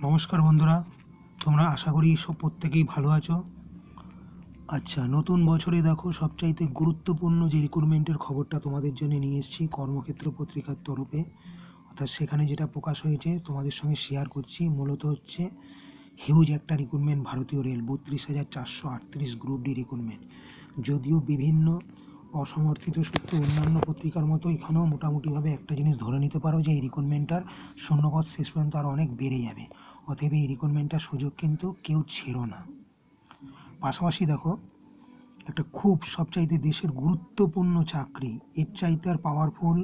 নমস্কার বন্ধুরা, তোমরা আশা করি সব প্রত্যেকেই ভালো আছো। আচ্ছা, নতুন বছরে দেখো সবচাইতে গুরুত্বপূর্ণ যে রিক্রুটমেন্টের খবরটা তোমাদের জন্য নিয়ে এসেছি কর্মক্ষেত্র পত্রিকার তরফে। অর্থাৎ সেখানে যেটা প্রকাশ হয়েছে তোমাদের সঙ্গে শেয়ার করছি। মূলত হচ্ছে হিউজ একটা রিক্রুটমেন্ট, ভারতীয় রেল 32,438 গ্রুপ ডি রিক্রুটমেন্ট। যদিও বিভিন্ন অসমর্থিত সূত্রে অন্যান্য পত্রিকার মতো এখানেও মোটামুটিভাবে একটা জিনিস ধরে নিতে পারো যে এই রিক্রুটমেন্টটার শূন্যপদ শেষ পর্যন্ত আরও অনেক বেড়ে যাবে। অতএব এই রিক্রুটমেন্টটার সুযোগ কিন্তু কেউ ছেড়ো না। পাশাপাশি দেখো, একটা খুব সবচাইতে দেশের গুরুত্বপূর্ণ চাকরি, এর চাইতে আর পাওয়ারফুল,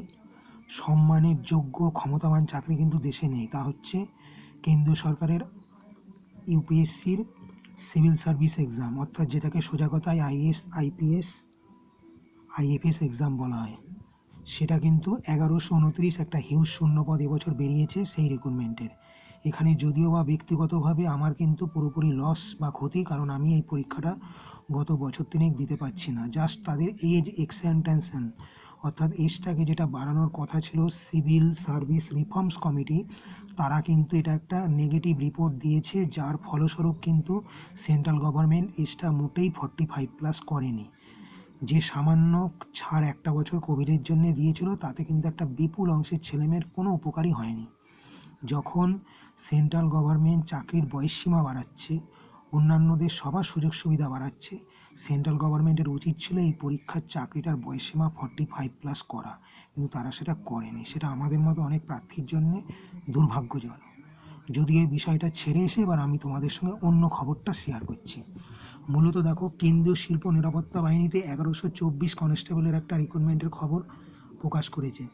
সম্মানের যোগ্য, ক্ষমতাবান চাকরি কিন্তু দেশে নেই। তা হচ্ছে কেন্দ্রীয় সরকারের ইউপিএসসির সিভিল সার্ভিস এক্সাম, অর্থাৎ যেটাকে সোজা কথায় আইএস, আইপিএস, আইএফএস এক্সাম বলা হয়। সেটা কিন্তু 1129 একটা হিউজ শূন্যপদ এবছর বেরিয়েছে সেই রিক্রুটমেন্টের। এখানে যদিও বা ব্যক্তিগতভাবে আমার কিন্তু পুরোপুরি লস বা ক্ষতি, কারণ আমি এই পরীক্ষাটা গত বছর তিনেক দিতে পারছি না। জাস্ট তাদের এজ এক্সটেনশন, অর্থাৎ এজটাকে যেটা বাড়ানোর কথা ছিল সিভিল সার্ভিস রিফর্মস কমিটি, তারা কিন্তু এটা একটা নেগেটিভ রিপোর্ট দিয়েছে, যার ফলস্বরূপ কিন্তু সেন্ট্রাল গভর্নমেন্ট এজটা মোটেই 45+ করেনি। যে সামান্য ছাড় একটা বছর কোভিডের জন্য দিয়েছিল, তাতে কিন্তু একটা বিপুল অংশের ছেলেমেয়ের কোনো উপকারই হয়নি। যখন সেন্ট্রাল গভর্নমেন্ট চাকরির বয়সসীমা বাড়াচ্ছে, অন্যান্যদের সবার সুযোগ সুবিধা বাড়াচ্ছে, সেন্ট্রাল গভর্নমেন্টের উচিত ছিল এই পরীক্ষার চাকরিটার বয়সসীমা 45+ করা, কিন্তু তারা সেটা করেনি। সেটা আমাদের মতো অনেক প্রার্থীর জন্য দুর্ভাগ্যজনক। যদি এই বিষয়টা ছেড়ে এসে এবার আমি তোমাদের সঙ্গে অন্য খবরটা শেয়ার করছি। মূলত দেখো, কেন্দ্রীয় শিল্প নিরাপত্তা বাহিনীতে 1124 কনস্টেবলের একটা রিক্রুটমেন্টের খবর প্রকাশ করেছে।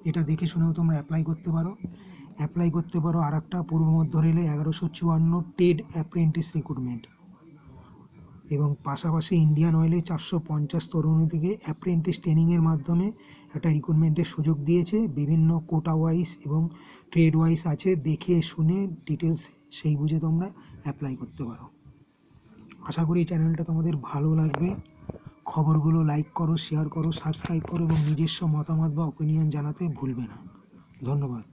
এটা দেখে শুনেও তোমরা অ্যাপ্লাই করতে পারো। আর একটা পূর্ব মধ্য রেলে 1154 টেড অ্যাপ্রেন্টিস রিক্রুটমেন্ট, এবং পাশাপাশি ইন্ডিয়ান অয়েলে 450 তরুণীকে অ্যাপ্রেন্টিস ট্রেনিংয়ের মাধ্যমে একটা রিক্রুটমেন্টের সুযোগ দিয়েছে। বিভিন্ন কোটা ওয়াইজ এবং ট্রেড ওয়াইজ আছে, দেখে শুনে ডিটেলস সেই বুঝে তোমরা অ্যাপ্লাই করতে পারো। আশা করি এই চ্যানেলটা তোমাদের ভালো লাগবে। খবরগুলো লাইক করো, শেয়ার করো, সাবস্ক্রাইব করো এবং নিজস্ব মতামত বা ওপিনিয়ন জানাতে ভুলবে না। ধন্যবাদ।